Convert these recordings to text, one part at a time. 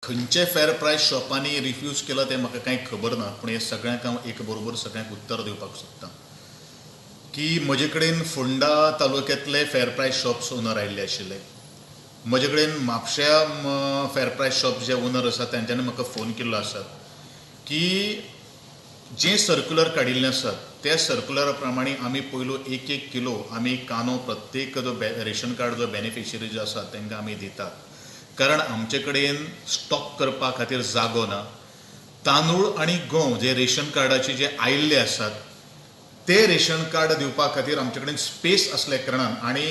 खंयचे फेर प्रायस शॉपांनी रिफ्यूज केला तें म्हाका कांय खबर ना, पूण हे सगळ्यांक हांव एक बरोबर सगळ्यांक उत्तर दिवपाक सोदतां की म्हजे कडेन फोंडा तालुक्यांतले फेर प्रायस शॉप्स ओनर आयिल्ले आशिल्ले. म्हजे कडेन म्हापश्या फेर प्रायस शॉप जे ओनर आसात तांच्यांनी म्हाका फोन केल्लो आसा की जे सर्क्युलर काडिल्ले आसात त्या सर्क्युलरा प्रमाणे आमी पयलो एक एक किलो आमी कांदो प्रत्येक जो रेशन कार्ड जो बेनिफिशरी जो आसा तांकां आमी दितात. कारण आमचे कडेन स्टॉक करपा खातीर जागो ना. तांदूळ आनी गंव जे रेशन कार्डाचे जे आयिल्ले आसात ते रेशन कार्ड दिवपा खातीर आमचे कडेन स्पेस असल्या कारणान आनी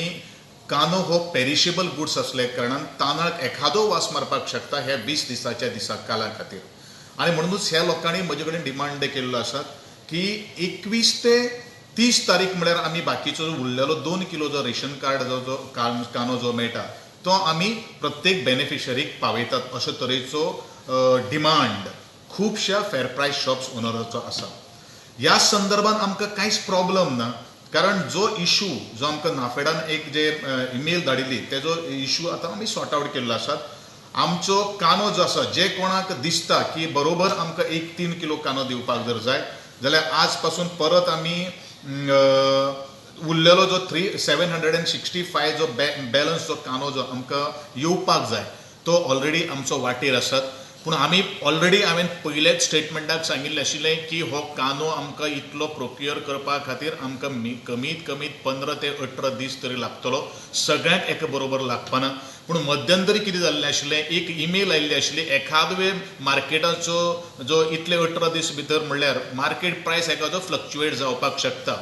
कांदो हो पेरिशेबल गुड्स असल्या कारणान तांदळाक एखादो वास मारपाक शकता ह्या 20 दिसाच्या काला खातीर. आनी म्हणूनच ह्या लोकांनी म्हजे कडेन डिमांड केल्लो आसा की 21 ते 30 तारीख म्हळ्यार आमी बाकीचो जो उरलेलो 2 किलो जो रेशन कार्ड जो कांदो जो मेळटा तो आमी प्रत्येक बेनिफिशरीक पावयतात अशे तरेचो डिमांड खुबश्या फेर प्रायस शॉप्स ओनराचो आसा. ह्या संदर्भात आमकां कांयच प्रॉब्लम ना, कारण जो इशू जो आमकां नाफेडान एक जे ईमेल धाडिल्ली तेजो इशू आतां आमी सॉर्ट आवट केल्लो आसा. आमचो कांदो जो आसा जे कोणाक दिसता की बरोबर आमकां 1-3 किलो कांदो दिवपाक जर जाय जाल्यार आज पासून परत आमी उरलेलो जो 765 जो बॅलन्स जो कांदो जो आमकां येवपाक जाय तो ऑलरेडी आमचो वाटेर आसात. पूण आमी ऑलरेडी हांवें पयलेच स्टेटमेंटाक सांगिल्लें आशिल्लें की हो कांदो आमकां इतलो प्रोक्युअर करपा खातीर आमकां कमीत कमीत 15 ते 18 दीस तरी लागतलो. सगळ्यांक एका बरोबर लागपाना. पूण मध्यंतरी कितें जाल्लें आशिल्लें, एक ईमेल आयिल्ली आशिल्ली एखाद वेळ मार्केटाचो जो इतले 18 दीस भितर म्हणल्यार मार्केट प्रायस एखादो फ्लक्च्युएट जावपाक शकता.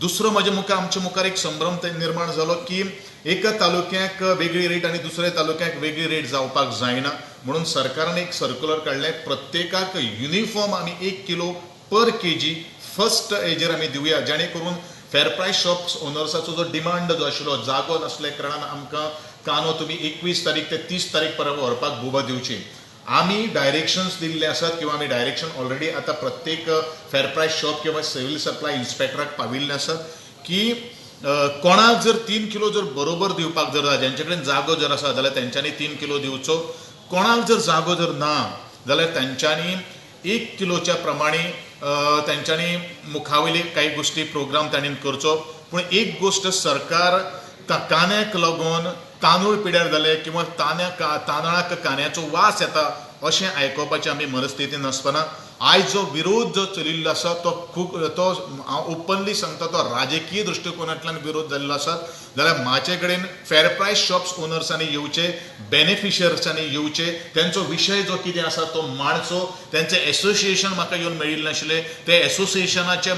दुसरो आमच्या मुखार एक संभ्रम निर्माण जालो की एका तालुक्याक वेगळी रेट आनी दुसऱ्या तालुक्याक वेगळी रेट जावपाक जायना. म्हणून सरकारान एक सर्क्युलर काडलें प्रत्येकाक युनिफॉर्म आमी 1 किलो पर केजी फर्स्ट हेजेर आमी दिवया, जेणे करून फेर प्रायस शॉप्स ओनर्साचो जो डिमांड जो आशिल्लो जागो नासल्या कारणान आमकां कांदो तुमी 21 तारीख ते 30 तारीख पर्यंत व्हरपाक बुबा दिवची. आमी डायरेक्शन्स दिल्ले आसात किंवा आमी डायरेक्शन ऑलरेडी आतां प्रत्येक फेर प्रायस शॉप किंवा सिव्हिल सप्लाय इन्स्पेक्टराक पाविल्ले आसात की कोणाक जर 3 किलो जर बरोबर दिवपाक जर जाय, जेंचे कडेन जागो जर आसा जाल्यार तेंच्यांनी 3 किलो दिवचो. कोणाक जर जागो जर ना जाल्यार तेंच्यांनी 1 किलोच्या प्रमाणे तेंच्यांनी मुखावयली कांय गोश्टी प्रोग्राम तांणी करचो. पूण एक गोश्ट सरकार कांद्याक लागून तांदूळ पिड्यार जाले किंवा तांदळाक कांद्याचो वास येता अशें आयकोपाची आमी मनस्थितीन आसतना आयज जो विरोध जो चलिल्लो आसा तो हांव ओपनली सांगता तो राजकीय दृश्टिकोनांतल्यान विरोध जाल्लो आसा. जाल्यार म्हाजे कडेन फेर प्रायस शॉप्स ओनर्सांनी येवचे, बेनिफिशर्सांनी येवचे, तेंचो विशय जो कितें आसा तो मांडचो. तेंचें एसोसिएशन म्हाका येवन मेळिल्लें नाशिल्लें. ते एसोसिएशनाचे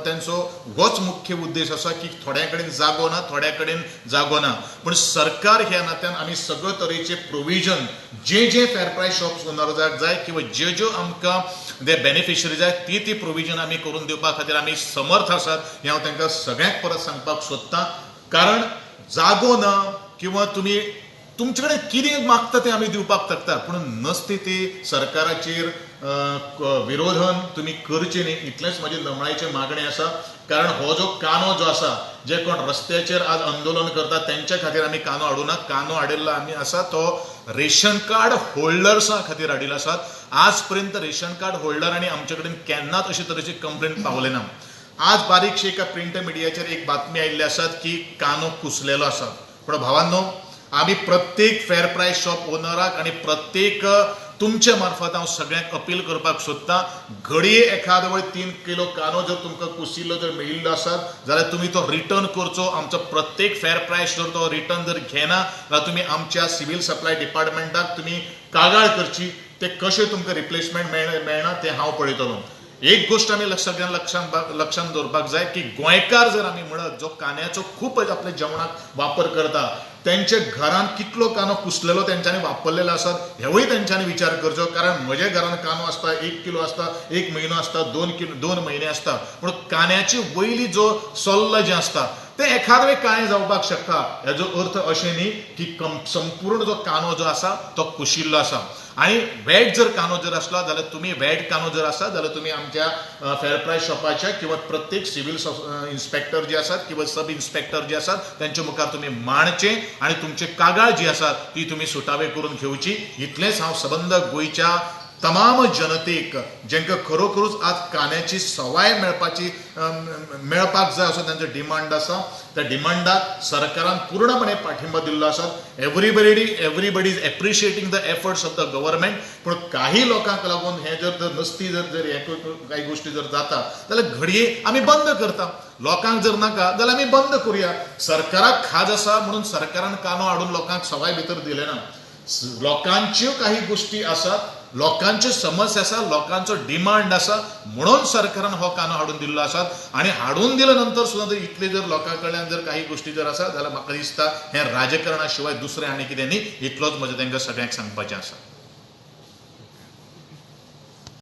तेंचो होच मुख्य उद्देश आसा की थोड्या कडेन जागो ना, थोड्या कडेन जागो ना. पूण सरकार ह्या नात्यान आमी सगळे तरेचे प्रोविजन जे फेर प्रायस शॉप्स ओनर्साक जाय किंवा ज्यो आमकां जे बेनिफिशरी जाय ती प्रोविजन आमी करून दिवपा खातीर आमी समर्थ आसात. हें हांव तांकां सगळ्यांक परत सांगपाक सोदतां. कारण जागो ना किंवा तुमी तुमचे कडेन कितें मागता तें आमी दिवपाक शकता, पूण नस्थिती सरकाराचेर विरोधन तुमी करचें न्ही इतलेंच म्हजें नमळायेचें मागणें आसा. कारण हो जो कांदो जो आसा जे कोण रस्त्याचेर आज आंदोलन करतात तेंच्या खातीर आमी कांदो हाडूना. कांदो हाडिल्लो आमी आसा तो रेशन कार्ड होल्डर्सां खातीर हाडिल्लो आसात. आज पर्यंत रेशन कार्ड होल्डरांनी आमचे कडेन केन्नाच अशे तरेची कंप्लेंट पावले ना. आज बारीकशी एका प्रिंट मिडियाचेर एक बातमी आयिल्ली आसात की कांदो कुसलेलो आसा. पूण भावांनो, आमी प्रत्येक फेर प्रायस शॉप ओनराक आनी प्रत्येक तुमच्या मार्फत हांव सगळ्यांक अपील करपाक सोदतां, घडये एखाद वेळ 3 किलो कांदो जर तुमकां कुसिल्लो जर मेळिल्लो आसात जाल्यार तुमी तो रिटर्न करचो. आमचो प्रत्येक फेर प्रायस जर तो रिटर्न जर घेना जाल्यार तुमी आमच्या सिव्हिल सप्लाय डिपार्टमेंटाक तुमी कागाळ करची. ते कशें तुमकां रिप्लेसमेंट मेळना तें हांव पळयतलो. एक गोष्ट आमी सगळ्यांक लक्षांत दवरपाक जाय की गोंयकार जर आमी म्हणत जो कांद्याचो खूब आपल्या जेवणाक वापर करता तेंच्या घरान कितलो कांदो कुसलेलो तेंच्यांनी वापरलेलो आसा हेवूय तेंच्यांनी विचार करचो. कारण म्हज्या घरान कांदो आसता 1 किलो आसता, 1 म्हयनो आसता, 2 म्हयने आसता. पूण कांद्याची वयली जो सल्लो जें आसता ते एखाद वेळ काळें जावपाक शकता. हेजो अर्थ अशें न्ही की संपूर्ण जो कानो जो आसा तो कुशिल्लो आसा. आणि वेट जर कानो जर असला जाल्यार तुम्ही वेट कानो जर आसा जाल्यार तुम्ही आमच्या फेअर प्रायस शॉपाच्या किंवा प्रत्येक सिव्हिल इन्स्पेक्टर जे आसात किंवा सब इन्स्पेक्टर जे आसात त्यांच्या मुखार तुम्ही मांडचे आणि तुमचे कागाळ जी आसात ती तुम्ही सुटावे करून घेवची. इतलेंच हांव सबंद गोंयच्या तमाम जनतेक जेंका खरोखरूच आज कान्याची सवाय मेळपाक जाय असो तांचो डिमांड आसा. त्या डिमांडाक सरकारान पूर्णपणे पाठिंबा दिल्लो आसा. Everybody is appreciating the efforts of the government. पूण काही लोकांक लागून हे जर नसती जर काही गोष्टी जर जाता जाल्यार घडये आमी बंद करता. लोकांक जर नाका जाल्यार आमी बंद करूया. सरकाराक खाज आसा म्हणून सरकारान कानो हाडून लोकांक सवाय भितर दिले ना. लोकांच्यो काही गोष्टी आसात, लोकांच्यो समस्या आसा, लोकांचो डिमांड आसा म्हणून सरकारान हो कानो हाडून दिल्लो आसा. आणि हाडून दिल्या नंतर सुद्धा जर इतले जर लोकां कडल्यान जर काही गोष्टी जर आसा जाल्यार म्हाका दिसता हे राजकारणा शिवाय दुसरें आनी कितें न्ही. इतलोच म्हजें तांकां सगळ्यांक सांगपाचें आसा.